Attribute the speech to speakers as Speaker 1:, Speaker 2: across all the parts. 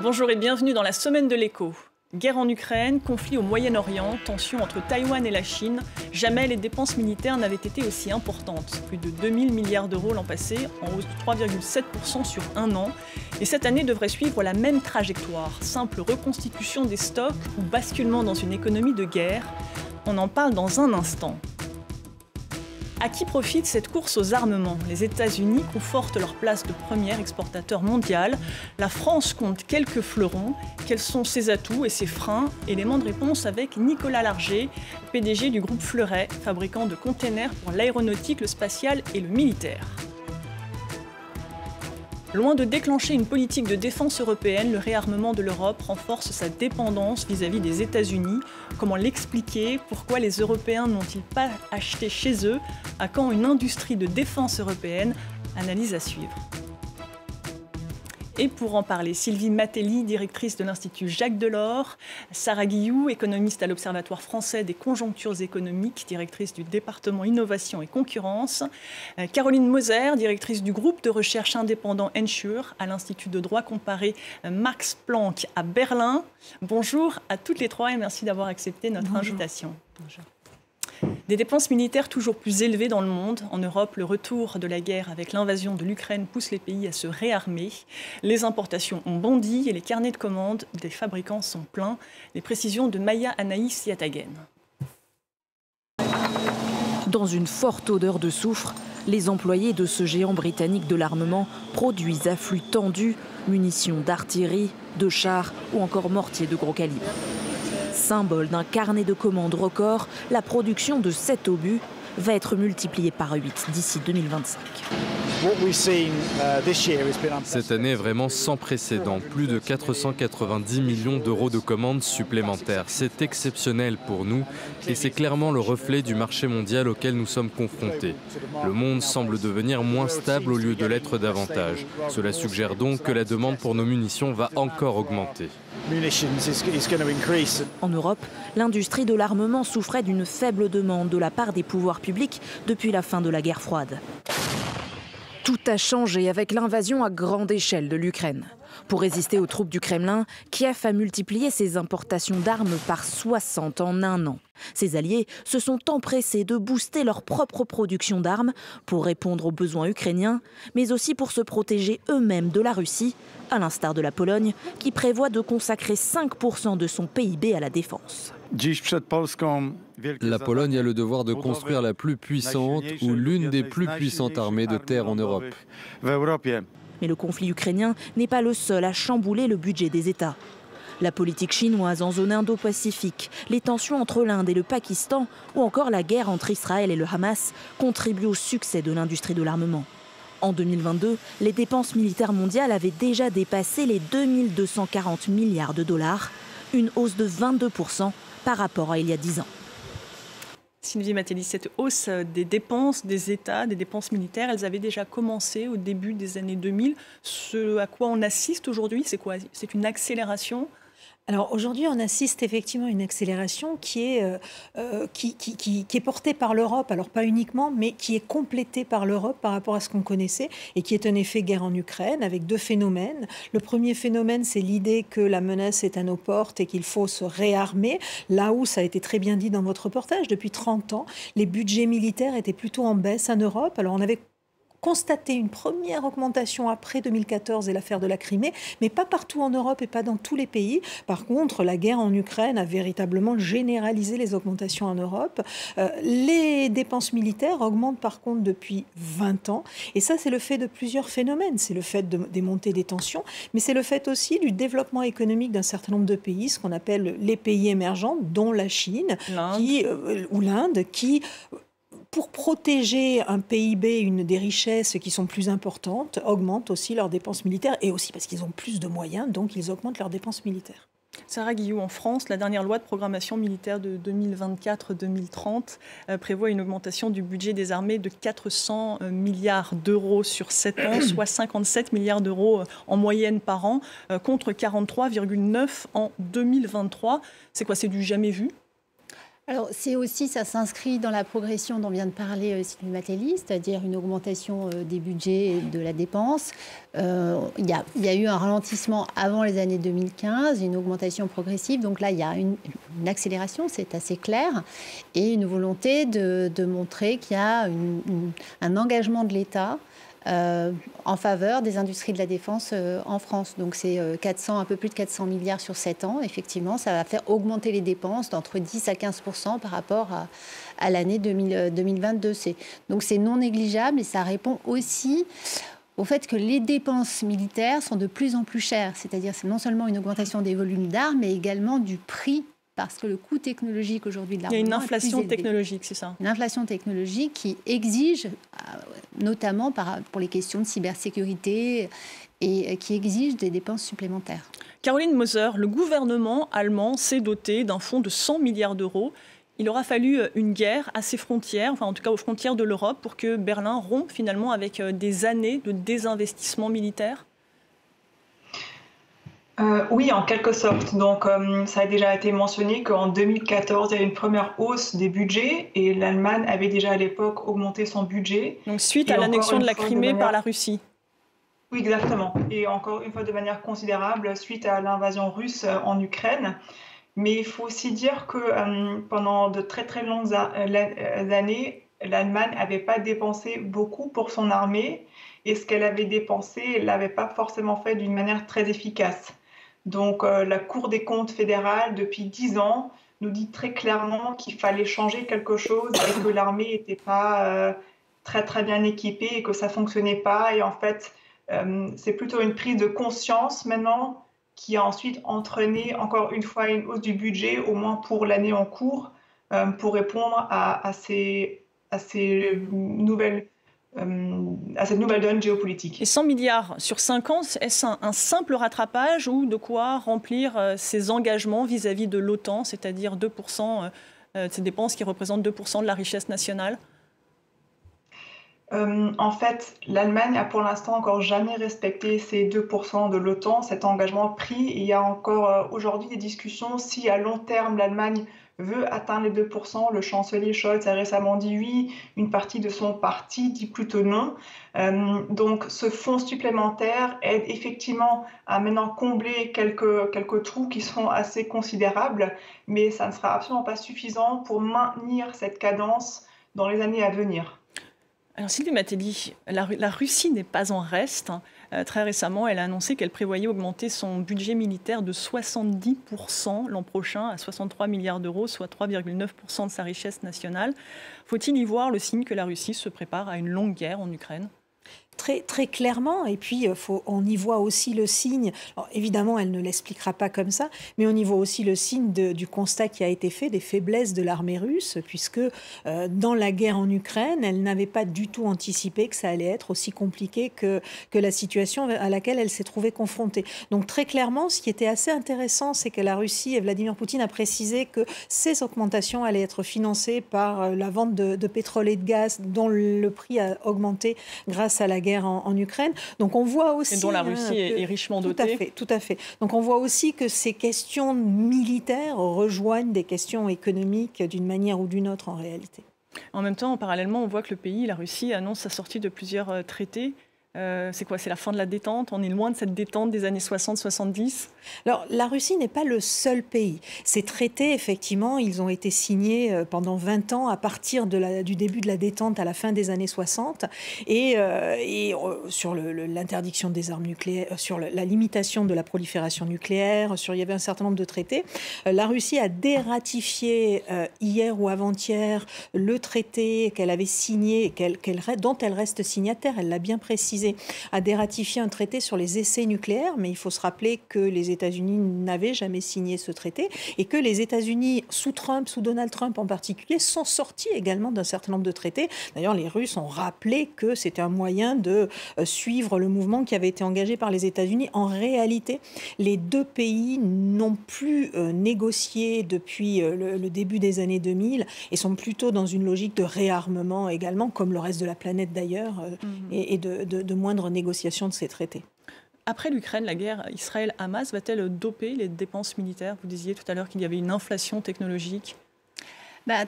Speaker 1: Bonjour et bienvenue dans la semaine de l'écho. Guerre en Ukraine, conflit au Moyen-Orient, tension entre Taïwan et la Chine. Jamais les dépenses militaires n'avaient été aussi importantes. Plus de 2000 milliards d'euros l'an passé, en hausse de 3,7% sur un an. Et cette année devrait suivre la même trajectoire. Simple reconstitution des stocks ou basculement dans une économie de guerre. On en parle dans un instant. À qui profite cette course aux armements? Les États-Unis confortent leur place de premier exportateur mondial. La France compte quelques fleurons. Quels sont ses atouts et ses freins? Élément de réponse avec Nicolas Larger, PDG du groupe Fleuret, fabricant de containers pour l'aéronautique, le spatial et le militaire. Loin de déclencher une politique de défense européenne, le réarmement de l'Europe renforce sa dépendance vis-à-vis des États-Unis. Comment l'expliquer? Pourquoi les Européens n'ont-ils pas acheté chez eux? À quand une industrie de défense européenne? Analyse à suivre. Et pour en parler, Sylvie Matelli, directrice de l'Institut Jacques Delors, Sarah Guillou, économiste à l'Observatoire français des conjonctures économiques, directrice du département Innovation et Concurrence, Caroline Moser, directrice du groupe de recherche indépendant Ensure à l'Institut de droit comparé Max Planck à Berlin. Bonjour à toutes les trois et merci d'avoir accepté notre invitation. Bonjour. Des dépenses militaires toujours plus élevées dans le monde. En Europe, le retour de la guerre avec l'invasion de l'Ukraine pousse les pays à se réarmer. Les importations ont bondi et les carnets de commandes des fabricants sont pleins. Les précisions de Maya Anaïs Yatagen.
Speaker 2: Dans une forte odeur de soufre, les employés de ce géant britannique de l'armement produisent à flux tendu munitions d'artillerie, de chars ou encore mortiers de gros calibre. Symbole d'un carnet de commandes record, la production de 7 obus va être multipliée par 8 d'ici 2025.
Speaker 3: Cette année est vraiment sans précédent. Plus de 490 millions d'euros de commandes supplémentaires. C'est exceptionnel pour nous et c'est clairement le reflet du marché mondial auquel nous sommes confrontés. Le monde semble devenir moins stable au lieu de l'être davantage. Cela suggère donc que la demande pour nos munitions va encore augmenter.
Speaker 2: En Europe, l'industrie de l'armement souffrait d'une faible demande de la part des pouvoirs publics depuis la fin de la guerre froide. Tout a changé avec l'invasion à grande échelle de l'Ukraine. Pour résister aux troupes du Kremlin, Kiev a multiplié ses importations d'armes par 60 en un an. Ses alliés se sont empressés de booster leur propre production d'armes pour répondre aux besoins ukrainiens, mais aussi pour se protéger eux-mêmes de la Russie, à l'instar de la Pologne, qui prévoit de consacrer 5% de son PIB à la défense.
Speaker 4: La Pologne a le devoir de construire la plus puissante ou l'une des plus puissantes armées de terre en Europe.
Speaker 2: Mais le conflit ukrainien n'est pas le seul à chambouler le budget des États. La politique chinoise en zone Indo-Pacifique, les tensions entre l'Inde et le Pakistan ou encore la guerre entre Israël et le Hamas contribuent au succès de l'industrie de l'armement. En 2022, les dépenses militaires mondiales avaient déjà dépassé les 2240 milliards de dollars, une hausse de 22% par rapport à il y a 10 ans.
Speaker 1: Sylvie Matelli, cette hausse des dépenses des États, des dépenses militaires, elles avaient déjà commencé au début des années 2000. Ce à quoi on assiste aujourd'hui, c'est quoi? C'est une accélération?
Speaker 5: Alors aujourd'hui, on assiste effectivement à une accélération qui est portée par l'Europe, alors pas uniquement, mais qui est complétée par l'Europe par rapport à ce qu'on connaissait et qui est un effet guerre en Ukraine avec deux phénomènes. Le premier phénomène, c'est l'idée que la menace est à nos portes et qu'il faut se réarmer. Là où, ça a été très bien dit dans votre reportage, depuis 30 ans, les budgets militaires étaient plutôt en baisse en Europe. Alors on avait constater une première augmentation après 2014 et l'affaire de la Crimée, mais pas partout en Europe et pas dans tous les pays. Par contre, la guerre en Ukraine a véritablement généralisé les augmentations en Europe. Les dépenses militaires augmentent par contre depuis 20 ans. Et ça, c'est le fait de plusieurs phénomènes. C'est le fait des montées des tensions, mais c'est le fait aussi du développement économique d'un certain nombre de pays, ce qu'on appelle les pays émergents, dont la Chine ou l'Inde, qui pour protéger un PIB, une des richesses qui sont plus importantes, augmentent aussi leurs dépenses militaires et aussi parce qu'ils ont plus de moyens, donc ils augmentent leurs dépenses militaires.
Speaker 1: Sarah Guillou, en France, la dernière loi de programmation militaire de 2024-2030 prévoit une augmentation du budget des armées de 400 milliards d'euros sur 7 ans, soit 57 milliards d'euros en moyenne par an, contre 43,9 en 2023. C'est quoi? C'est du jamais vu?
Speaker 6: Alors, ça s'inscrit dans la progression dont vient de parler Sylvie Matelli, c'est-à-dire une augmentation des budgets et de la dépense. Il y a eu un ralentissement avant les années 2015, une augmentation progressive. Donc là, il y a une accélération, c'est assez clair, et une volonté de montrer qu'il y a un engagement de l'État en faveur des industries de la défense en France. Donc c'est un peu plus de 400 milliards sur 7 ans. Effectivement, ça va faire augmenter les dépenses d'entre 10 à 15% par rapport à l'année 2022. Donc c'est non négligeable et ça répond aussi au fait que les dépenses militaires sont de plus en plus chères. C'est-à-dire c'est non seulement une augmentation des volumes d'armes, mais également du prix, parce que le coût technologique aujourd'hui de l'armement
Speaker 1: il y a une inflation technologique, c'est ça?
Speaker 6: Une inflation technologique qui exige, notamment pour les questions de cybersécurité, et qui exige des dépenses supplémentaires.
Speaker 1: Caroline Moser, le gouvernement allemand s'est doté d'un fonds de 100 milliards d'euros. Il aura fallu une guerre à ses frontières, enfin en tout cas aux frontières de l'Europe, pour que Berlin rompe finalement avec des années de désinvestissement militaire?
Speaker 7: Oui, en quelque sorte. Donc, ça a déjà été mentionné qu'en 2014, il y a eu une première hausse des budgets et l'Allemagne avait déjà à l'époque augmenté son budget.
Speaker 1: Donc, suite à l'annexion de la Crimée par la Russie.
Speaker 7: Oui, exactement. Et encore une fois, de manière considérable, suite à l'invasion russe en Ukraine. Mais il faut aussi dire que pendant de très très longues années, l'Allemagne n'avait pas dépensé beaucoup pour son armée. Et ce qu'elle avait dépensé, elle ne l'avait pas forcément fait d'une manière très efficace. Donc la Cour des comptes fédérale, depuis 10 ans, nous dit très clairement qu'il fallait changer quelque chose et que l'armée n'était pas très très bien équipée et que ça ne fonctionnait pas. Et en fait, c'est plutôt une prise de conscience maintenant qui a ensuite entraîné encore une fois une hausse du budget, au moins pour l'année en cours, pour répondre à cette nouvelle donne géopolitique.
Speaker 1: Et 100 milliards sur 5 ans, est-ce un simple rattrapage ou de quoi remplir ses engagements vis-à-vis de l'OTAN, c'est-à-dire 2% de ces dépenses qui représentent 2% de la richesse nationale?
Speaker 7: En fait, l'Allemagne a pour l'instant encore jamais respecté ces 2% de l'OTAN, cet engagement pris. Il y a encore aujourd'hui des discussions si à long terme l'Allemagne veut atteindre les 2%. Le chancelier Scholz a récemment dit oui, une partie de son parti dit plutôt non. Donc ce fonds supplémentaire aide effectivement à maintenant combler quelques trous qui seront assez considérables, mais ça ne sera absolument pas suffisant pour maintenir cette cadence dans les années à venir.
Speaker 1: Alors Sylvie Matelli, la Russie n'est pas en reste. Très récemment, elle a annoncé qu'elle prévoyait augmenter son budget militaire de 70% l'an prochain à 63 milliards d'euros, soit 3,9% de sa richesse nationale. Faut-il y voir le signe que la Russie se prépare à une longue guerre en Ukraine ?
Speaker 5: Très, très clairement, et puis on y voit aussi le signe, alors, évidemment elle ne l'expliquera pas comme ça, mais on y voit aussi le signe du constat qui a été fait des faiblesses de l'armée russe, puisque dans la guerre en Ukraine, elle n'avait pas du tout anticipé que ça allait être aussi compliqué que la situation à laquelle elle s'est trouvée confrontée. Donc très clairement, ce qui était assez intéressant, c'est que la Russie et Vladimir Poutine a précisé que ces augmentations allaient être financées par la vente de pétrole et de gaz, dont le prix a augmenté grâce à la guerre en Ukraine. Donc on voit aussi...
Speaker 1: Et dont la Russie est richement dotée.
Speaker 5: Tout à fait. Donc on voit aussi que ces questions militaires rejoignent des questions économiques d'une manière ou d'une autre en réalité.
Speaker 1: En même temps, parallèlement, on voit que le pays, la Russie, annonce sa sortie de plusieurs traités. C'est quoi? C'est la fin de la détente? On est loin de cette détente des années 60-70?
Speaker 5: Alors, la Russie n'est pas le seul pays. Ces traités, effectivement, ils ont été signés pendant 20 ans à partir du début de la détente à la fin des années 60 et sur l'interdiction des armes nucléaires, sur la limitation de la prolifération nucléaire, il y avait un certain nombre de traités. La Russie a dératifié hier ou avant-hier le traité qu'elle avait signé et dont elle reste signataire, elle l'a bien précisé, a dératifié un traité sur les essais nucléaires, mais il faut se rappeler que les États-Unis n'avaient jamais signé ce traité et que les États-Unis, sous Donald Trump en particulier, sont sortis également d'un certain nombre de traités. D'ailleurs, les Russes ont rappelé que c'était un moyen de suivre le mouvement qui avait été engagé par les États-Unis. En réalité, les deux pays n'ont plus négocié depuis le début des années 2000 et sont plutôt dans une logique de réarmement également, comme le reste de la planète d'ailleurs, et de moindre négociation de ces traités.
Speaker 1: Après l'Ukraine, la guerre Israël-Hamas va-t-elle doper les dépenses militaires? Vous disiez tout à l'heure qu'il y avait une inflation technologique.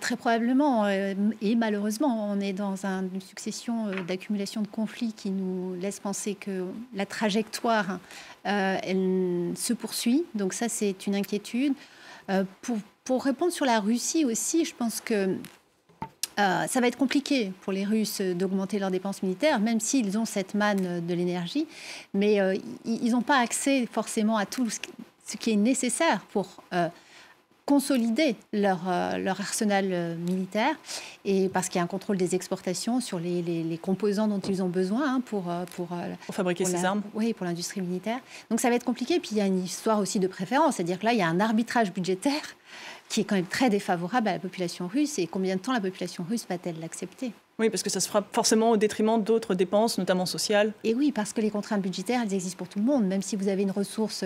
Speaker 6: Très probablement, et malheureusement, on est dans une succession d'accumulation de conflits qui nous laisse penser que la trajectoire, elle se poursuit. Donc ça, c'est une inquiétude. Pour répondre sur la Russie aussi, je pense que ça va être compliqué pour les Russes d'augmenter leurs dépenses militaires, même s'ils ont cette manne de l'énergie. Mais ils n'ont pas accès forcément à tout ce qui est nécessaire pour consolider leur arsenal militaire, et parce qu'il y a un contrôle des exportations sur les composants dont ils ont besoin pour
Speaker 1: fabriquer ces armes.
Speaker 6: Oui, pour l'industrie militaire. Donc ça va être compliqué. Puis il y a une histoire aussi de préférence, c'est-à-dire que là, il y a un arbitrage budgétaire qui est quand même très défavorable à la population russe. Et combien de temps la population russe va-t-elle l'accepter ?
Speaker 1: Oui, parce que ça se fera forcément au détriment d'autres dépenses, notamment sociales.
Speaker 6: Et oui, parce que les contraintes budgétaires, elles existent pour tout le monde. Même si vous avez une ressource,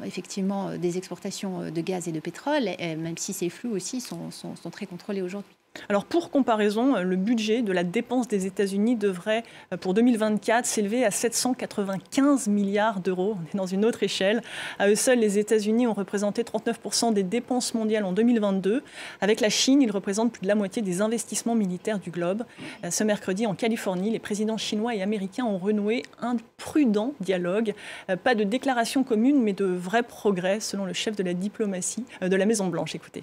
Speaker 6: effectivement, des exportations de gaz et de pétrole, même si ces flux aussi sont très contrôlés aujourd'hui.
Speaker 1: Alors pour comparaison, le budget de la dépense des États-Unis devrait, pour 2024, s'élever à 795 milliards d'euros. On est dans une autre échelle. À eux seuls, les États-Unis ont représenté 39% des dépenses mondiales en 2022. Avec la Chine, ils représentent plus de la moitié des investissements militaires du globe. Ce mercredi, en Californie, les présidents chinois et américains ont renoué un prudent dialogue. Pas de déclaration commune, mais de vrais progrès, selon le chef de la diplomatie de la Maison-Blanche. Écoutez.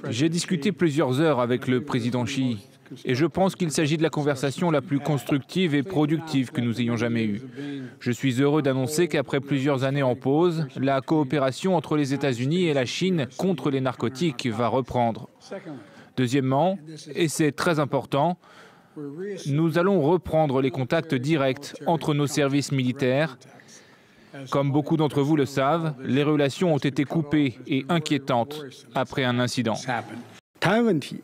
Speaker 8: J'ai discuté plusieurs heures avec le président Xi et je pense qu'il s'agit de la conversation la plus constructive et productive que nous ayons jamais eue. Je suis heureux d'annoncer qu'après plusieurs années en pause, la coopération entre les États-Unis et la Chine contre les narcotiques va reprendre. Deuxièmement, et c'est très important, nous allons reprendre les contacts directs entre nos services militaires. Comme beaucoup d'entre vous le savent, les relations ont été coupées et inquiétantes après un incident.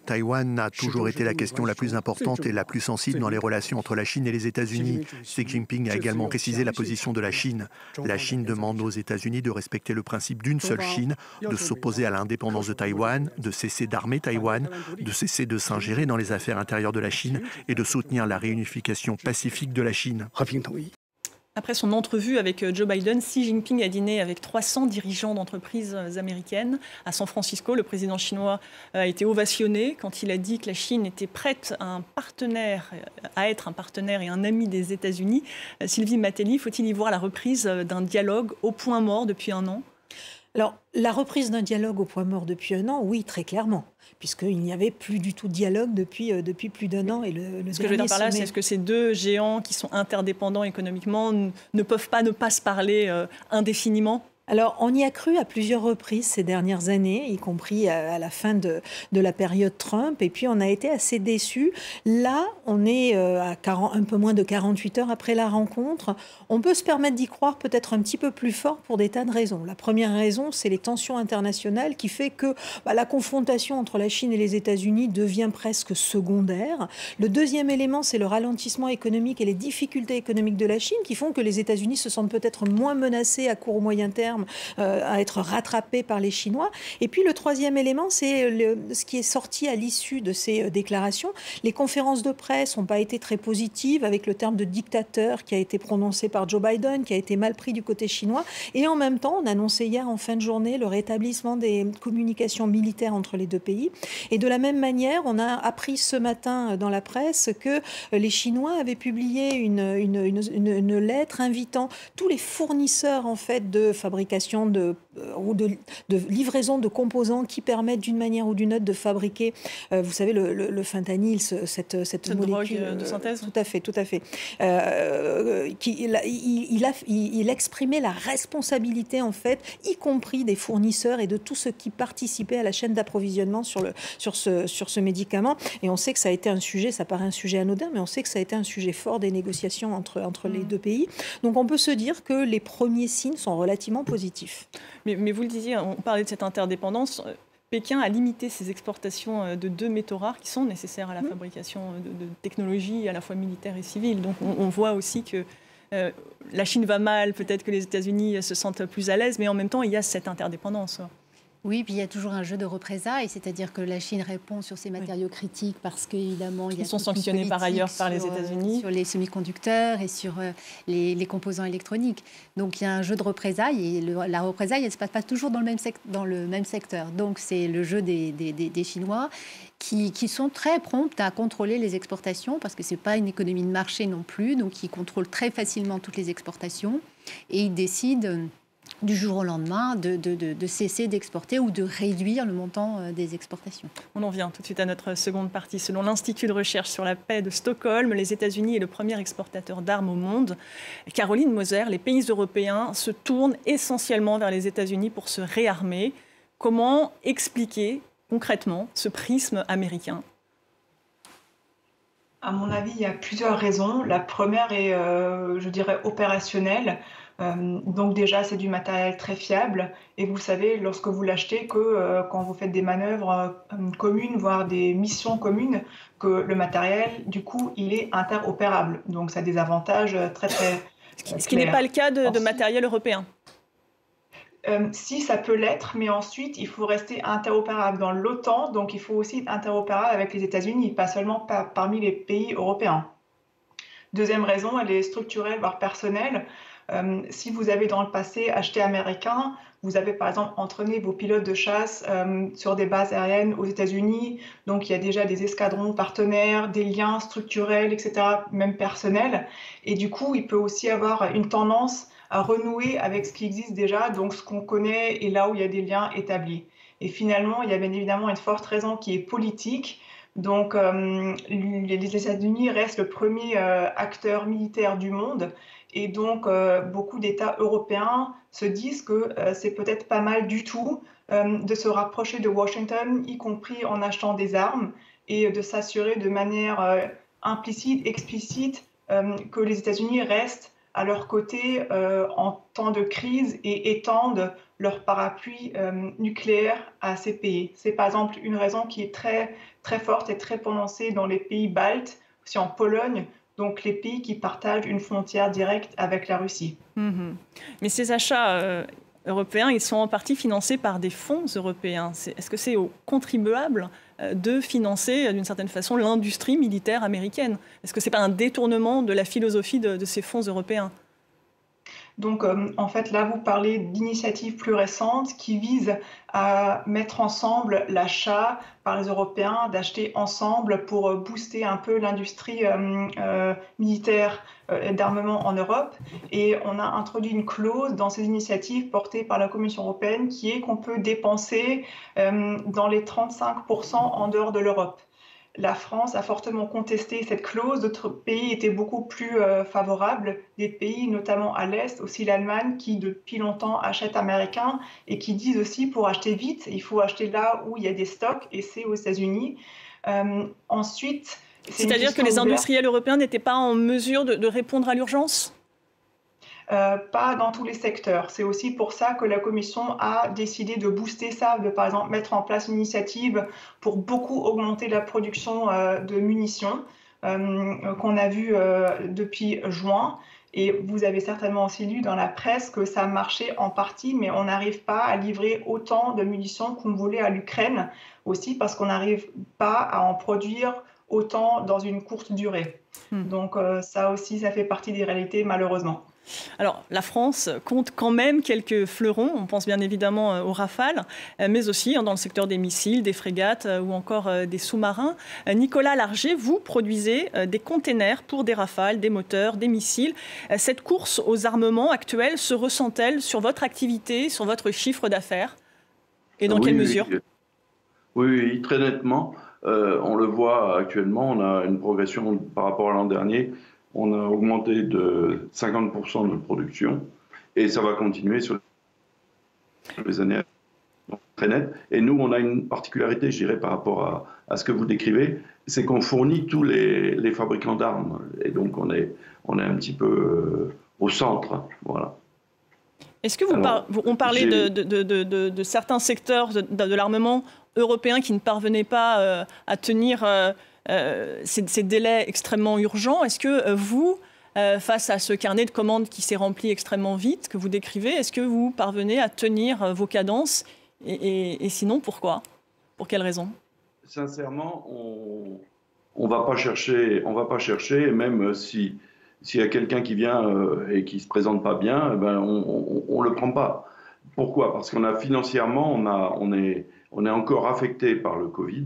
Speaker 9: Taïwan a toujours été la question la plus importante et la plus sensible dans les relations entre la Chine et les États-Unis. Xi Jinping a également précisé la position de la Chine. La Chine demande aux États-Unis de respecter le principe d'une seule Chine, de s'opposer à l'indépendance de Taïwan, de cesser d'armer Taïwan, de cesser de s'ingérer dans les affaires intérieures de la Chine et de soutenir la réunification pacifique de la Chine.
Speaker 1: Après son entrevue avec Joe Biden, Xi Jinping a dîné avec 300 dirigeants d'entreprises américaines. À San Francisco, le président chinois a été ovationné quand il a dit que la Chine était prête à être un partenaire et un ami des États-Unis. Sylvie Matelli, faut-il y voir la reprise d'un dialogue au point mort depuis un an ?
Speaker 5: Alors, la reprise d'un dialogue au point mort depuis un an, oui, très clairement, puisqu'il n'y avait plus du tout de dialogue depuis plus d'un an. Et
Speaker 1: ce que je veux dire par là, c'est que ces deux géants qui sont interdépendants économiquement ne peuvent pas ne pas se parler indéfiniment ?
Speaker 5: Alors, on y a cru à plusieurs reprises ces dernières années, y compris à la fin de la période Trump, et puis on a été assez déçus. Là, on est un peu moins de 48 heures après la rencontre. On peut se permettre d'y croire peut-être un petit peu plus fort pour des tas de raisons. La première raison, c'est les tensions internationales qui fait que la confrontation entre la Chine et les États-Unis devient presque secondaire. Le deuxième élément, c'est le ralentissement économique et les difficultés économiques de la Chine qui font que les États-Unis se sentent peut-être moins menacés à court ou moyen terme à être rattrapés par les Chinois. Et puis le troisième élément, c'est ce qui est sorti à l'issue de ces déclarations. Les conférences de presse n'ont pas été très positives, avec le terme de dictateur qui a été prononcé par Joe Biden, qui a été mal pris du côté chinois. Et en même temps, on annonçait hier en fin de journée le rétablissement des communications militaires entre les deux pays. Et de la même manière, on a appris ce matin dans la presse que les Chinois avaient publié une lettre invitant tous les fournisseurs en fait de fabrication ou de livraison de composants qui permettent d'une manière ou d'une autre de fabriquer, vous savez, le fentanyl, cette molécule
Speaker 1: drogue de synthèse.
Speaker 5: Tout à fait. Il exprimait la responsabilité, en fait, y compris des fournisseurs et de tous ceux qui participaient à la chaîne d'approvisionnement sur ce médicament. Et on sait que ça a été un sujet, ça paraît un sujet anodin, mais on sait que ça a été un sujet fort des négociations entre les deux pays. Donc on peut se dire que les premiers signes sont relativement positifs.
Speaker 1: Mais vous le disiez, on parlait de cette interdépendance. Pékin a limité ses exportations de 2 métaux rares qui sont nécessaires à la fabrication de technologies à la fois militaires et civiles. Donc on voit aussi que la Chine va mal, peut-être que les États-Unis se sentent plus à l'aise, mais en même temps, il y a cette interdépendance.
Speaker 6: Oui, puis il y a toujours un jeu de représailles, c'est-à-dire que la Chine répond sur ces matériaux critiques parce qu'évidemment,
Speaker 1: ils sont sanctionnés par ailleurs par les États-Unis
Speaker 6: sur les semi-conducteurs et sur les composants électroniques. Donc il y a un jeu de représailles et la représaille, elle ne se passe pas toujours dans le même secteur. Donc c'est le jeu des Chinois qui sont très prompts à contrôler les exportations parce que ce n'est pas une économie de marché non plus, donc ils contrôlent très facilement toutes les exportations et ils décident du jour au lendemain de cesser d'exporter ou de réduire le montant des exportations.
Speaker 1: On en vient tout de suite à notre seconde partie. Selon l'Institut de recherche sur la paix de Stockholm, les États-Unis est le premier exportateur d'armes au monde. Caroline Moser, les pays européens se tournent essentiellement vers les États-Unis pour se réarmer. Comment expliquer concrètement ce prisme américain ?
Speaker 7: À mon avis, il y a plusieurs raisons. La première est, je dirais, opérationnelle. Donc déjà, c'est du matériel très fiable. Et vous savez, lorsque vous l'achetez, que quand vous faites des manœuvres communes, voire des missions communes, que le matériel, du coup, il est interopérable. Donc ça a des avantages très, très
Speaker 1: Ce qui n'est pas le cas de matériel européen.
Speaker 7: Si, ça peut l'être, mais ensuite, il faut rester interopérable dans l'OTAN, donc il faut aussi être interopérable avec les États-Unis, pas seulement parmi les pays européens. Deuxième raison, elle est structurelle, voire personnelle. Si vous avez dans le passé acheté américain, vous avez par exemple entraîné vos pilotes de chasse sur des bases aériennes aux États-Unis, donc il y a déjà des escadrons partenaires, des liens structurels, etc., même personnels, et du coup, il peut aussi avoir une tendance à renouer avec ce qui existe déjà, donc ce qu'on connaît et là où il y a des liens établis. Et finalement, il y a bien évidemment une forte raison qui est politique. Donc les États-Unis restent le premier acteur militaire du monde et donc beaucoup d'États européens se disent que c'est peut-être pas mal du tout de se rapprocher de Washington, y compris en achetant des armes et de s'assurer de manière implicite, explicite que les États-Unis restent à leur côté en temps de crise et étendent leur parapluie nucléaire à ces pays. C'est par exemple une raison qui est très, très forte et très prononcée dans les pays baltes, aussi en Pologne, donc les pays qui partagent une frontière directe avec la Russie.
Speaker 1: Mais ces achats européens, ils sont en partie financés par des fonds européens. Est-ce que c'est aux contribuables de financer d'une certaine façon l'industrie militaire américaine? Est-ce que ce n'est pas un détournement de la philosophie de ces fonds européens?
Speaker 7: Donc, en fait, là, vous parlez d'initiatives plus récentes qui visent à mettre ensemble l'achat par les Européens, d'acheter ensemble pour booster un peu l'industrie militaire d'armement en Europe. Et on a introduit une clause dans ces initiatives portées par la Commission européenne qui est qu'on peut dépenser dans les 35% en dehors de l'Europe. La France a fortement contesté cette clause. D'autres pays étaient beaucoup plus favorables. Des pays, notamment à l'Est, aussi l'Allemagne, qui depuis longtemps achètent américain et qui disent aussi pour acheter vite, il faut acheter là où il y a des stocks et c'est aux États-Unis. Ensuite,
Speaker 1: c'est-à-dire que les industriels européens n'étaient pas en mesure de répondre à l'urgence ?
Speaker 7: Pas dans tous les secteurs. C'est aussi pour ça que la Commission a décidé de booster ça, de par exemple mettre en place une initiative pour beaucoup augmenter la production de munitions qu'on a vu depuis juin. Et vous avez certainement aussi lu dans la presse que ça marchait en partie, mais on n'arrive pas à livrer autant de munitions qu'on voulait à l'Ukraine, aussi parce qu'on n'arrive pas à en produire autant dans une courte durée. Donc ça aussi, ça fait partie des réalités malheureusement.
Speaker 1: Alors, la France compte quand même quelques fleurons, on pense bien évidemment aux Rafales, mais aussi dans le secteur des missiles, des frégates ou encore des sous-marins. Nicolas Larger, vous produisez des containers pour des Rafales, des moteurs, des missiles. Cette course aux armements actuels se ressent-elle sur votre activité, sur votre chiffre d'affaires? Et dans quelle mesure?
Speaker 10: Oui, très nettement. On le voit actuellement, on a une progression par rapport à l'an dernier. On a augmenté de 50% notre production et ça va continuer sur les années très nettes. Et nous, on a une particularité, je dirais, par rapport à ce que vous décrivez, c'est qu'on fournit tous les fabricants d'armes. Et donc, on est un petit peu au centre. Voilà.
Speaker 1: Est-ce que on parlait de certains secteurs de l'armement européen qui ne parvenaient pas à tenir ces délais extrêmement urgents? Est-ce que vous, face à ce carnet de commandes qui s'est rempli extrêmement vite, que vous décrivez, est-ce que vous parvenez à tenir vos cadences Et sinon, pourquoi? Pour quelles raisons?
Speaker 10: Sincèrement, on va pas chercher, même s'il y a quelqu'un qui vient et qui se présente pas bien, on le prend pas. Pourquoi? Parce qu'on a financièrement, on est encore affecté par le Covid.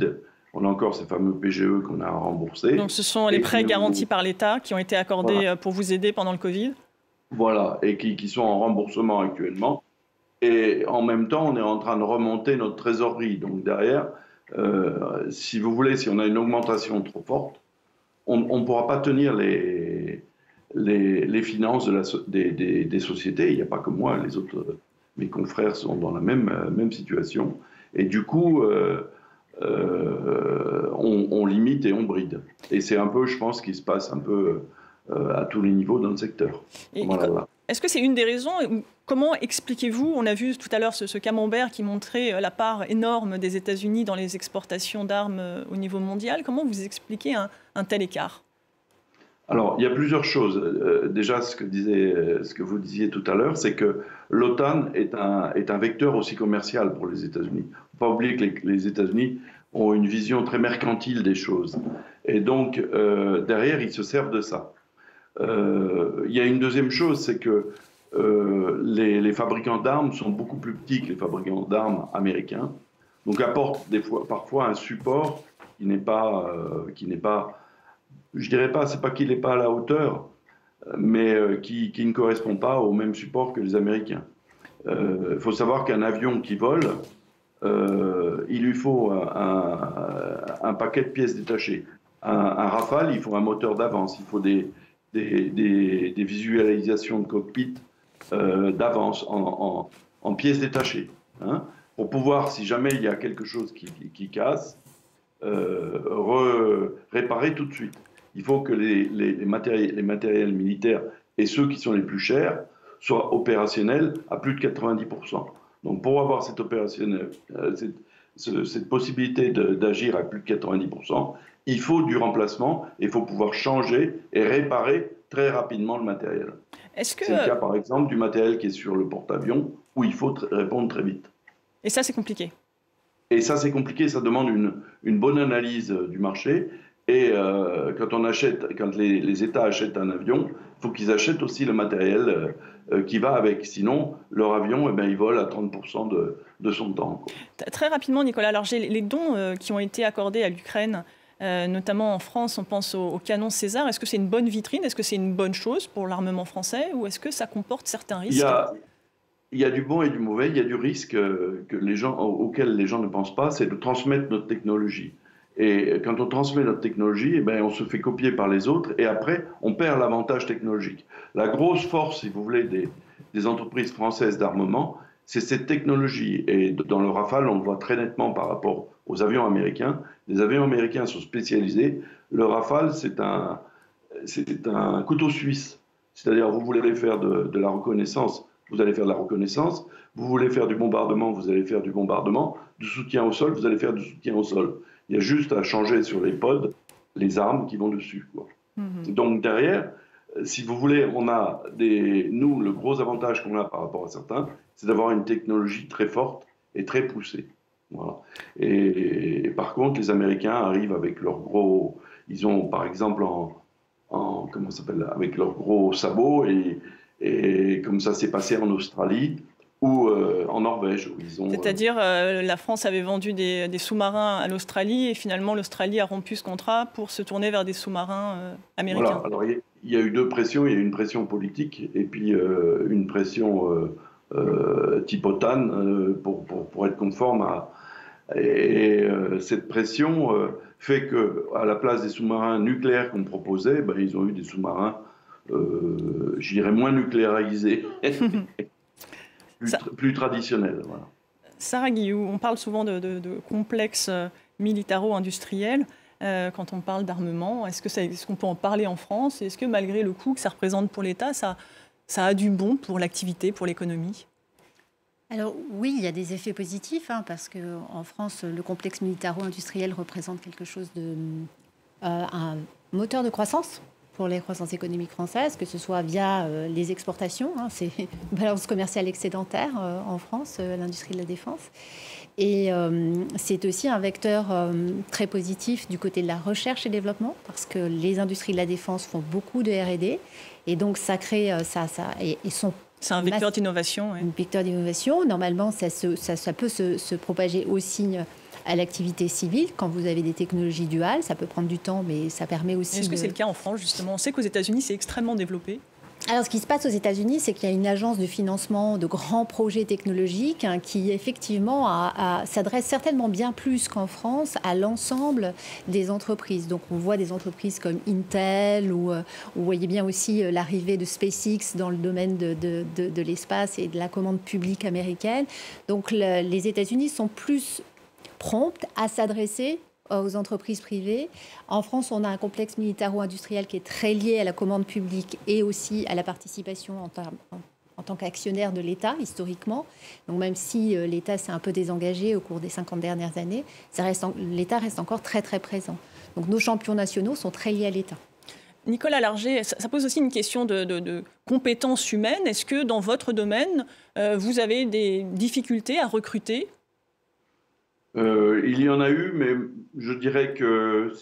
Speaker 10: On a encore ces fameux PGE qu'on a remboursés.
Speaker 1: Donc ce sont les prêts garantis par l'État qui ont été accordés pour vous aider pendant le Covid?
Speaker 10: Voilà, et qui sont en remboursement actuellement. Et en même temps, on est en train de remonter notre trésorerie. Donc derrière, si vous voulez, si on a une augmentation trop forte, on ne pourra pas tenir les finances des sociétés. Il n'y a pas que moi, les autres, mes confrères sont dans la même situation. Et du coup, on limite et on bride. Et c'est un peu, je pense, ce qui se passe un peu à tous les niveaux dans le secteur. Voilà.
Speaker 1: Est-ce que c'est une des raisons? Comment expliquez-vous, on a vu tout à l'heure ce camembert qui montrait la part énorme des États-Unis dans les exportations d'armes au niveau mondial. Comment vous expliquez un tel écart?
Speaker 10: Alors, il y a plusieurs choses. Déjà, ce que vous disiez tout à l'heure, c'est que l'OTAN est un vecteur aussi commercial pour les États-Unis. Il ne faut pas oublier que les États-Unis ont une vision très mercantile des choses. Et donc, derrière, ils se servent de ça. Il y a une deuxième chose, c'est que les fabricants d'armes sont beaucoup plus petits que les fabricants d'armes américains, donc apportent parfois un support qui n'est pas, je dirais pas, c'est pas qu'il n'est pas à la hauteur, mais qui ne correspond pas au même support que les Américains. Il faut savoir qu'un avion qui vole, il lui faut un paquet de pièces détachées. Un Rafale, il faut un moteur d'avance, il faut des visualisations de cockpit d'avance en pièces détachées, hein, pour pouvoir, si jamais il y a quelque chose qui casse, réparer tout de suite. Il faut que les matériels militaires et ceux qui sont les plus chers soient opérationnels à plus de 90%. Donc pour avoir cette possibilité d'agir à plus de 90%, il faut du remplacement, il faut pouvoir changer et réparer très rapidement le matériel. C'est le cas par exemple du matériel qui est sur le porte-avions où il faut répondre très vite.
Speaker 1: Et ça c'est compliqué.
Speaker 10: Et ça c'est compliqué, ça demande une bonne analyse du marché. Et quand les États achètent un avion, il faut qu'ils achètent aussi le matériel qui va avec. Sinon, leur avion, il vole à 30% de son temps, quoi.
Speaker 1: Très rapidement, Nicolas Larger, les dons qui ont été accordés à l'Ukraine, notamment en France, on pense au canon César. Est-ce que c'est une bonne vitrine? Est-ce que c'est une bonne chose pour l'armement français? Ou est-ce que ça comporte certains risques?
Speaker 10: Il y a du bon et du mauvais. Il y a du risque auquel les gens ne pensent pas, c'est de transmettre notre technologie. Et quand on transmet notre technologie, on se fait copier par les autres et après, on perd l'avantage technologique. La grosse force, si vous voulez, des entreprises françaises d'armement, c'est cette technologie. Et dans le Rafale, on le voit très nettement par rapport aux avions américains. Les avions américains sont spécialisés. Le Rafale, c'est un couteau suisse. C'est-à-dire, vous voulez faire de la reconnaissance, vous allez faire de la reconnaissance. Vous voulez faire du bombardement, vous allez faire du bombardement. Du soutien au sol, vous allez faire du soutien au sol. Il y a juste à changer sur les pods les armes qui vont dessus, quoi. Donc derrière, si vous voulez, nous, le gros avantage qu'on a par rapport à certains, c'est d'avoir une technologie très forte et très poussée. Voilà. Et par contre, les Américains arrivent avec leurs gros... Ils ont, par exemple, comment ça s'appelle, avec leurs gros sabots, et comme ça s'est passé en Australie, ou en Norvège, où ils ont...
Speaker 1: C'est-à-dire, la France avait vendu des sous-marins à l'Australie, et finalement, l'Australie a rompu ce contrat pour se tourner vers des sous-marins américains.
Speaker 10: Voilà, alors il y a eu deux pressions. Il y a eu une pression politique, et puis une pression type OTAN pour être conforme à... Et cette pression fait qu'à la place des sous-marins nucléaires qu'on proposait, ils ont eu des sous-marins, je dirais, moins nucléarisés. Plus traditionnel. Voilà.
Speaker 1: Sarah Guillou, on parle souvent de complexes militaro-industriels quand on parle d'armement. Est-ce qu'on peut en parler en France? Est-ce que malgré le coût que ça représente pour l'État, ça a du bon pour l'activité, pour l'économie?
Speaker 6: Alors oui, il y a des effets positifs, parce qu'en France, le complexe militaro-industriel représente quelque chose un moteur de croissance pour les croissances économiques françaises, que ce soit via les exportations, c'est une balance commerciale excédentaire en France, l'industrie de la défense. Et c'est aussi un vecteur très positif du côté de la recherche et développement, parce que les industries de la défense font beaucoup de R&D, et donc ça crée
Speaker 1: c'est un vecteur d'innovation.
Speaker 6: Un vecteur d'innovation. Normalement, ça peut se propager aussi à l'activité civile. Quand vous avez des technologies duales, ça peut prendre du temps, mais ça permet aussi...
Speaker 1: Est-ce que c'est le cas en France, justement? On sait qu'aux États-Unis, c'est extrêmement développé.
Speaker 6: Alors, ce qui se passe aux États-Unis, c'est qu'il y a une agence de financement de grands projets technologiques qui, effectivement, s'adresse certainement bien plus qu'en France à l'ensemble des entreprises. Donc, on voit des entreprises comme Intel, ou vous voyez bien aussi l'arrivée de SpaceX dans le domaine de l'espace et de la commande publique américaine. Donc, les États-Unis sont plus promptes à s'adresser aux entreprises privées. En France, on a un complexe militaro-industriel qui est très lié à la commande publique et aussi à la participation en tant qu'actionnaire de l'État, historiquement. Donc même si l'État s'est un peu désengagé au cours des 50 dernières années, l'État reste encore très, très présent. Donc nos champions nationaux sont très liés à l'État.
Speaker 1: Nicolas Larger, ça pose aussi une question de compétences humaines. Est-ce que dans votre domaine, vous avez des difficultés à recruter ?
Speaker 10: Il y en a eu, mais je dirais que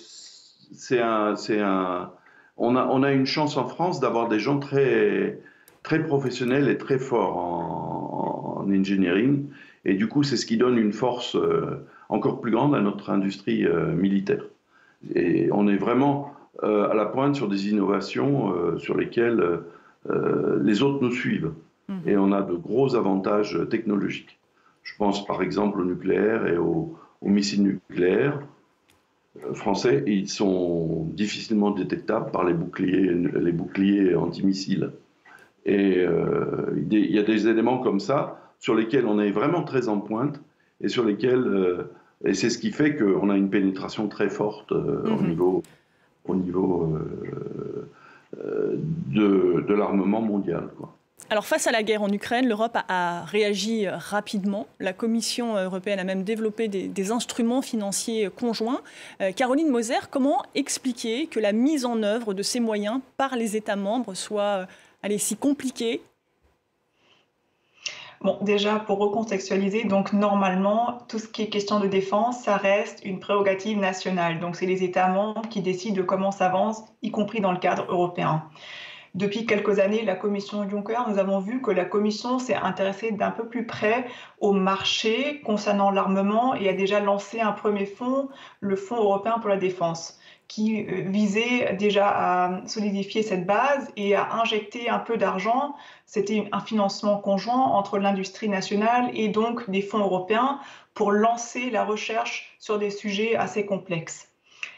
Speaker 10: on a une chance en France d'avoir des gens très, très professionnels et très forts en engineering. Et du coup, c'est ce qui donne une force encore plus grande à notre industrie militaire. Et on est vraiment à la pointe sur des innovations sur lesquelles les autres nous suivent. Et on a de gros avantages technologiques. Je pense par exemple au nucléaire et aux missiles nucléaires français. Ils sont difficilement détectables par les boucliers antimissiles. Et il y a des éléments comme ça sur lesquels on est vraiment très en pointe et sur lesquels et c'est ce qui fait qu'on a une pénétration très forte au niveau de l'armement mondial, quoi.
Speaker 1: Alors face à la guerre en Ukraine, l'Europe a réagi rapidement. La Commission européenne a même développé des instruments financiers conjoints. Caroline Moser, comment expliquer que la mise en œuvre de ces moyens par les États membres soit si compliquée ?
Speaker 7: Bon, déjà, pour recontextualiser, donc normalement, tout ce qui est question de défense, ça reste une prérogative nationale. Donc c'est les États membres qui décident de comment ça avance, y compris dans le cadre européen. Depuis quelques années, la Commission Juncker, nous avons vu que la Commission s'est intéressée d'un peu plus près au marché concernant l'armement et a déjà lancé un premier fonds, le Fonds européen pour la défense, qui visait déjà à solidifier cette base et à injecter un peu d'argent. C'était un financement conjoint entre l'industrie nationale et donc des fonds européens pour lancer la recherche sur des sujets assez complexes.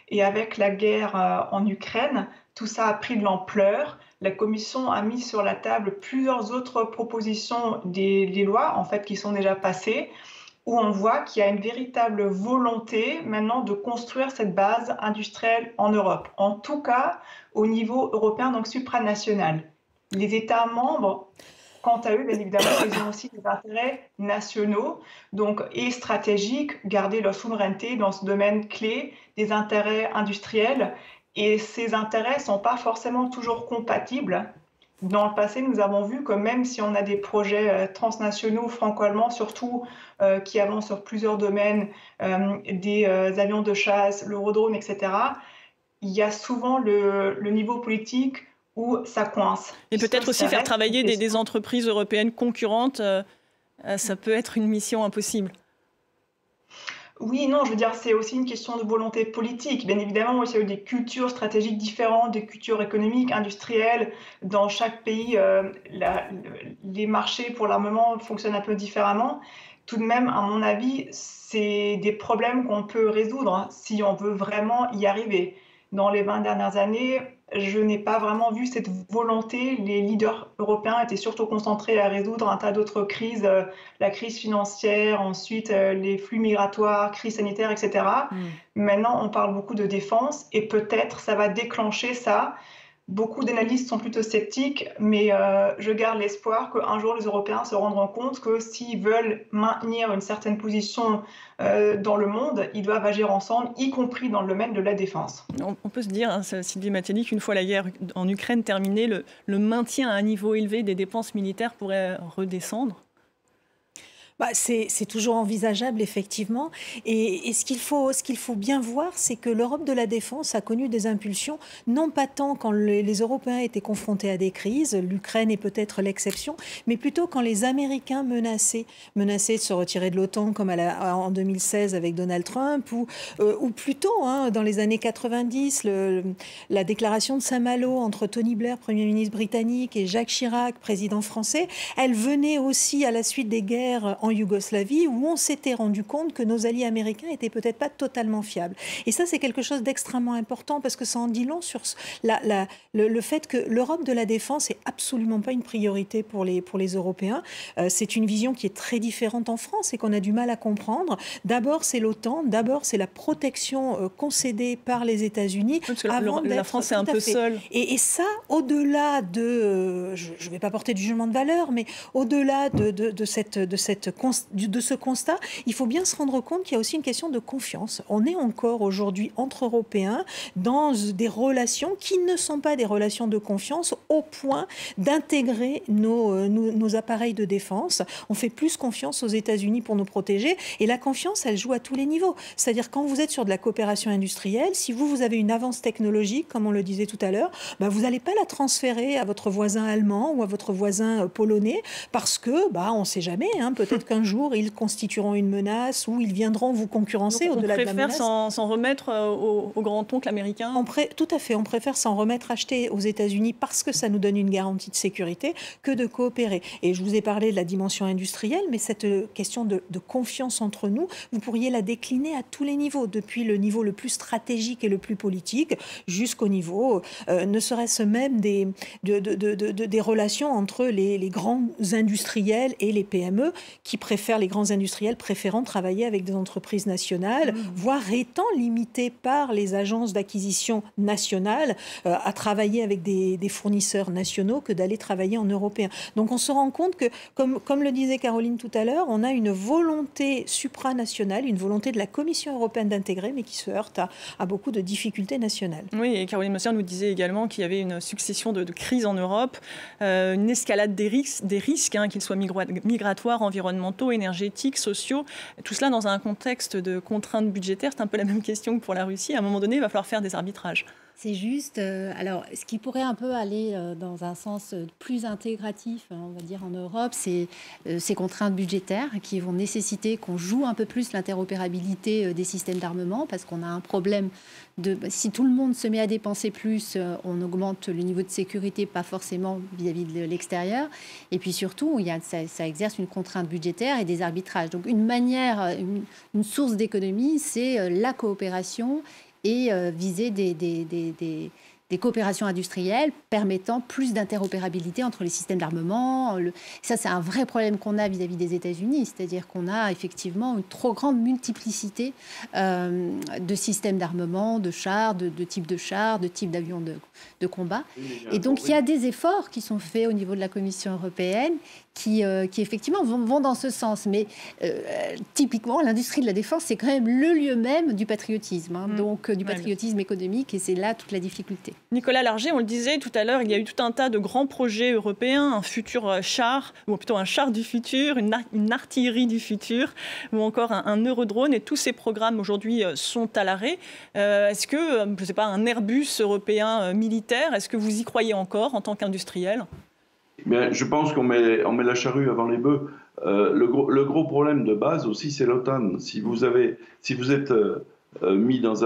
Speaker 7: Et avec la guerre en Ukraine, tout ça a pris de l'ampleur. La Commission a mis sur la table plusieurs autres propositions des lois en fait, qui sont déjà passées, où on voit qu'il y a une véritable volonté maintenant de construire cette base industrielle en Europe, en tout cas au niveau européen, donc supranational. Les États membres, quant à eux, bien évidemment, ils ont aussi des intérêts nationaux et stratégiques, garder leur souveraineté dans ce domaine clé des intérêts industriels. Et ces intérêts ne sont pas forcément toujours compatibles. Dans le passé, nous avons vu que même si on a des projets transnationaux franco-allemands, surtout qui avancent sur plusieurs domaines, des avions de chasse, l'Eurodrone, etc., il y a souvent le niveau politique où ça coince.
Speaker 1: Et peut-être aussi faire travailler des entreprises européennes concurrentes, ça peut être une mission impossible.
Speaker 7: Oui, non, je veux dire, c'est aussi une question de volonté politique. Bien évidemment, il y a eu des cultures stratégiques différentes, des cultures économiques, industrielles. Dans chaque pays, les marchés pour l'armement fonctionnent un peu différemment. Tout de même, à mon avis, c'est des problèmes qu'on peut résoudre si on veut vraiment y arriver. Dans les 20 dernières années, je n'ai pas vraiment vu cette volonté. Les leaders européens étaient surtout concentrés à résoudre un tas d'autres crises, la crise financière, ensuite les flux migratoires, crise sanitaire, etc. Maintenant, on parle beaucoup de défense et peut-être ça va déclencher ça. Beaucoup d'analystes sont plutôt sceptiques, mais je garde l'espoir qu'un jour les Européens se rendront compte que s'ils veulent maintenir une certaine position dans le monde, ils doivent agir ensemble, y compris dans le domaine de la défense.
Speaker 1: On peut se dire, hein, Sylvie Matelli, qu'une fois la guerre en Ukraine terminée, le maintien à un niveau élevé des dépenses militaires pourrait redescendre ?
Speaker 5: C'est toujours envisageable, effectivement. Et ce qu'il faut bien voir, c'est que l'Europe de la défense a connu des impulsions, non pas tant quand les Européens étaient confrontés à des crises, l'Ukraine est peut-être l'exception, mais plutôt quand les Américains menaçaient de se retirer de l'OTAN, comme en 2016 avec Donald Trump, ou plutôt dans les années 90, la déclaration de Saint-Malo entre Tony Blair, Premier ministre britannique, et Jacques Chirac, président français, elle venait aussi à la suite des guerres en Yougoslavie, où on s'était rendu compte que nos alliés américains n'étaient peut-être pas totalement fiables. Et ça, c'est quelque chose d'extrêmement important, parce que ça en dit long sur le fait que l'Europe de la défense n'est absolument pas une priorité pour les Européens. C'est une vision qui est très différente en France et qu'on a du mal à comprendre. D'abord, c'est l'OTAN, d'abord, c'est la protection concédée par les États-Unis.
Speaker 1: La France est un peu seule.
Speaker 5: Et ça, au-delà de... je ne vais pas porter du jugement de valeur, mais au-delà de ce constat, il faut bien se rendre compte qu'il y a aussi une question de confiance. On est encore aujourd'hui entre Européens dans des relations qui ne sont pas des relations de confiance au point d'intégrer nos appareils de défense. On fait plus confiance aux États-Unis pour nous protéger et la confiance, elle joue à tous les niveaux. C'est-à-dire quand vous êtes sur de la coopération industrielle, si vous avez une avance technologique, comme on le disait tout à l'heure, vous n'allez pas la transférer à votre voisin allemand ou à votre voisin polonais parce que, on ne sait jamais, peut-être qu'un jour, ils constitueront une menace ou ils viendront vous concurrencer au-delà de la menace.
Speaker 1: On préfère s'en remettre au grand-oncle américain ?
Speaker 5: Tout à fait. On préfère s'en remettre acheter aux États-Unis parce que ça nous donne une garantie de sécurité que de coopérer. Et je vous ai parlé de la dimension industrielle, mais cette question de confiance entre nous, vous pourriez la décliner à tous les niveaux, depuis le niveau le plus stratégique et le plus politique jusqu'au niveau, ne serait-ce même des relations entre les grands industriels et les PME, les grands industriels préférant travailler avec des entreprises nationales, voire étant limités par les agences d'acquisition nationales à travailler avec des fournisseurs nationaux que d'aller travailler en européen. Donc on se rend compte que, comme le disait Caroline tout à l'heure, on a une volonté supranationale, une volonté de la Commission européenne d'intégrer, mais qui se heurte à beaucoup de difficultés nationales.
Speaker 1: Oui, et Caroline Mosser nous disait également qu'il y avait une succession de crises en Europe, une escalade des risques qu'ils soient migratoires, environnementaux, énergétiques, sociaux, tout cela dans un contexte de contraintes budgétaires. C'est un peu la même question que pour la Russie. À un moment donné, il va falloir faire des arbitrages.
Speaker 6: C'est juste. Alors, ce qui pourrait un peu aller dans un sens plus intégratif, on va dire, en Europe, c'est ces contraintes budgétaires qui vont nécessiter qu'on joue un peu plus l'interopérabilité des systèmes d'armement, parce qu'on a un problème si tout le monde se met à dépenser plus, on augmente le niveau de sécurité, pas forcément vis-à-vis de l'extérieur. Et puis surtout, ça exerce une contrainte budgétaire et des arbitrages. Donc, une source d'économie, c'est la coopération et viser des coopérations industrielles permettant plus d'interopérabilité entre les systèmes d'armement. Ça, c'est un vrai problème qu'on a vis-à-vis des États-Unis, c'est-à-dire qu'on a effectivement une trop grande multiplicité de systèmes d'armement, de chars, de types de chars, de types d'avions de combat. Et donc, il y a des efforts qui sont faits au niveau de la Commission européenne qui effectivement vont dans ce sens. Mais typiquement, l'industrie de la défense, c'est quand même le lieu même du patriotisme, donc du patriotisme économique, et c'est là toute la difficulté.
Speaker 1: Nicolas Larger, on le disait tout à l'heure, il y a eu tout un tas de grands projets européens, un futur char, ou plutôt un char du futur, une artillerie du futur, ou encore un eurodrone, et tous ces programmes aujourd'hui sont à l'arrêt. Est-ce que, je ne sais pas, un Airbus européen militaire, est-ce que vous y croyez encore en tant qu'industriel ?
Speaker 10: Bien, je pense qu'on met la charrue avant les bœufs. Le gros problème de base aussi, c'est l'OTAN. Si vous êtes mis dans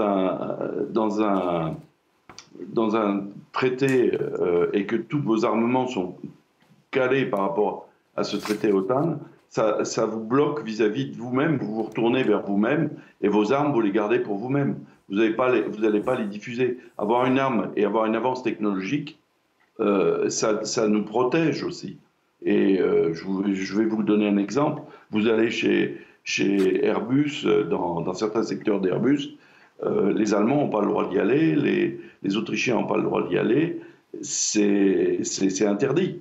Speaker 10: un traité et que tous vos armements sont calés par rapport à ce traité OTAN, ça vous bloque vis-à-vis de vous-même. Vous vous retournez vers vous-même et vos armes, vous les gardez pour vous-même. Vous n'allez pas les diffuser. Avoir une arme et avoir une avance technologique, ça nous protège aussi. Et je vais vous donner un exemple. Vous allez chez Airbus, dans certains secteurs d'Airbus, les Allemands n'ont pas le droit d'y aller, les Autrichiens n'ont pas le droit d'y aller, c'est interdit,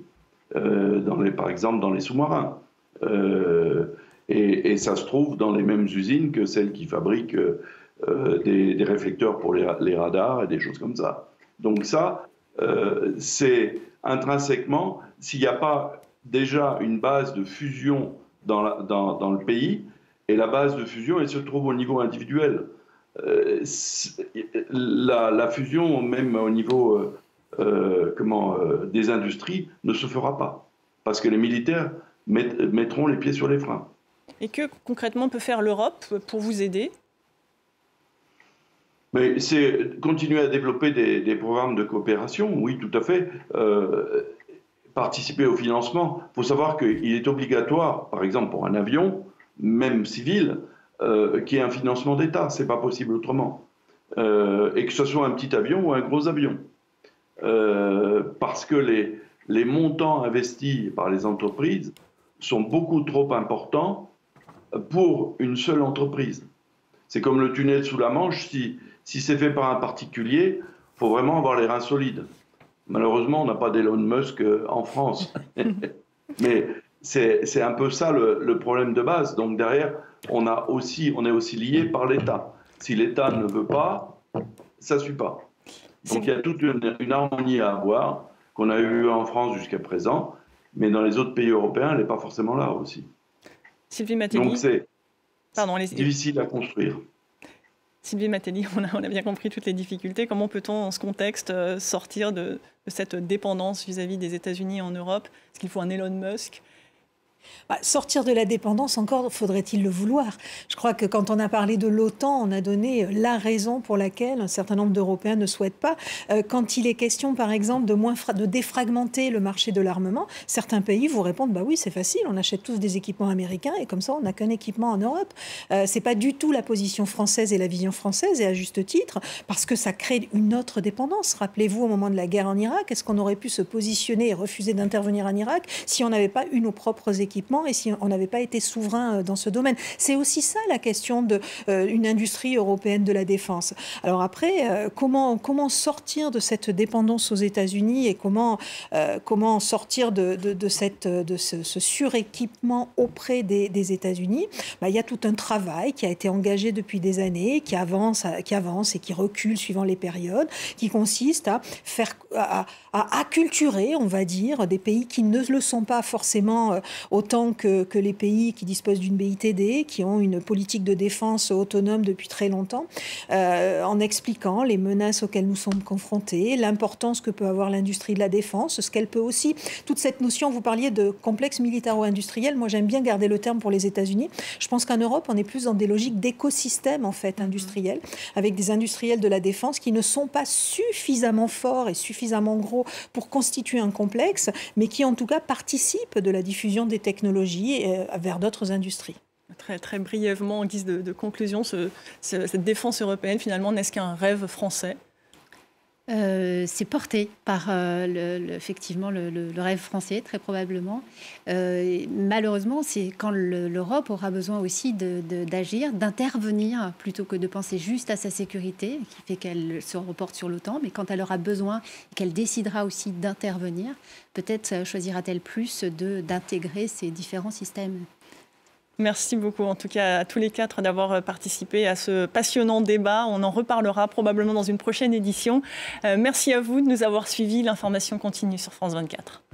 Speaker 10: par exemple dans les sous-marins. Et ça se trouve dans les mêmes usines que celles qui fabriquent des réflecteurs pour les radars et des choses comme ça. Donc ça, c'est intrinsèquement, s'il n'y a pas déjà une base de fusion dans le pays, et la base de fusion, elle se trouve au niveau individuel. La fusion, même au niveau des industries, ne se fera pas, parce que les militaires mettront les pieds sur les freins.
Speaker 1: Et que concrètement peut faire l'Europe pour vous aider ?
Speaker 10: Mais c'est continuer à développer des programmes de coopération, oui, tout à fait. Participer au financement. Il faut savoir qu'il est obligatoire, par exemple pour un avion, même civil, qu'il y ait un financement d'État. Ce n'est pas possible autrement. Et que ce soit un petit avion ou un gros avion. Parce que les montants investis par les entreprises sont beaucoup trop importants pour une seule entreprise. C'est comme le tunnel sous la Manche, si c'est fait par un particulier, il faut vraiment avoir les reins solides. Malheureusement, on n'a pas d'Elon Musk en France. Mais c'est un peu ça le problème de base. Donc derrière, on est aussi lié par l'État. Si l'État ne veut pas, ça ne suit pas. Donc il y a toute une harmonie à avoir, qu'on a eue en France jusqu'à présent, mais dans les autres pays européens, elle n'est pas forcément là aussi.
Speaker 1: Sylvie Matelli.
Speaker 10: Donc c'est difficile à construire.
Speaker 1: Sylvie Matelli, on a bien compris toutes les difficultés. Comment peut-on, en ce contexte, sortir de cette dépendance vis-à-vis des États-Unis en Europe ? Est-ce qu'il faut un Elon Musk ?
Speaker 5: Sortir de la dépendance, encore faudrait-il le vouloir. Je crois que quand on a parlé de l'OTAN, on a donné la raison pour laquelle un certain nombre d'Européens ne souhaitent pas. Quand il est question, par exemple, de défragmenter le marché de l'armement, certains pays vous répondent « oui, c'est facile, on achète tous des équipements américains et comme ça, on n'a qu'un équipement en Europe ». C'est pas du tout la position française et la vision française, et à juste titre, parce que ça crée une autre dépendance. Rappelez-vous, au moment de la guerre en Irak, est-ce qu'on aurait pu se positionner et refuser d'intervenir en Irak si on n'avait pas eu nos propres équipements et si on n'avait pas été souverain dans ce domaine. C'est aussi ça la question d'une industrie européenne de la défense. Alors après, comment sortir de cette dépendance aux États-Unis et comment sortir de ce suréquipement auprès des États-Unis ? Il y a tout un travail qui a été engagé depuis des années, qui avance et qui recule suivant les périodes, qui consiste à acculturer, on va dire, des pays qui ne le sont pas forcément autant que les pays qui disposent d'une BITD, qui ont une politique de défense autonome depuis très longtemps, en expliquant les menaces auxquelles nous sommes confrontés, l'importance que peut avoir l'industrie de la défense, ce qu'elle peut aussi, toute cette notion, vous parliez de complexe militaro-industriel, moi j'aime bien garder le terme pour les États-Unis. Je pense qu'en Europe, on est plus dans des logiques d'écosystème en fait industriel, avec des industriels de la défense qui ne sont pas suffisamment forts et suffisamment gros pour constituer un complexe, mais qui en tout cas participent de la diffusion des technologies vers d'autres industries.
Speaker 1: Très, très brièvement, en guise de conclusion, cette défense européenne, finalement, n'est-ce qu'un rêve français ?
Speaker 6: C'est porté par effectivement le rêve français, très probablement. Malheureusement, c'est quand l'Europe aura besoin aussi d'agir, d'intervenir, plutôt que de penser juste à sa sécurité, qui fait qu'elle se reporte sur l'OTAN, mais quand elle aura besoin, qu'elle décidera aussi d'intervenir, peut-être choisira-t-elle plus d'intégrer ces différents systèmes.
Speaker 1: Merci beaucoup, en tout cas, à tous les quatre d'avoir participé à ce passionnant débat. On en reparlera probablement dans une prochaine édition. Merci à vous de nous avoir suivis. L'information continue sur France 24.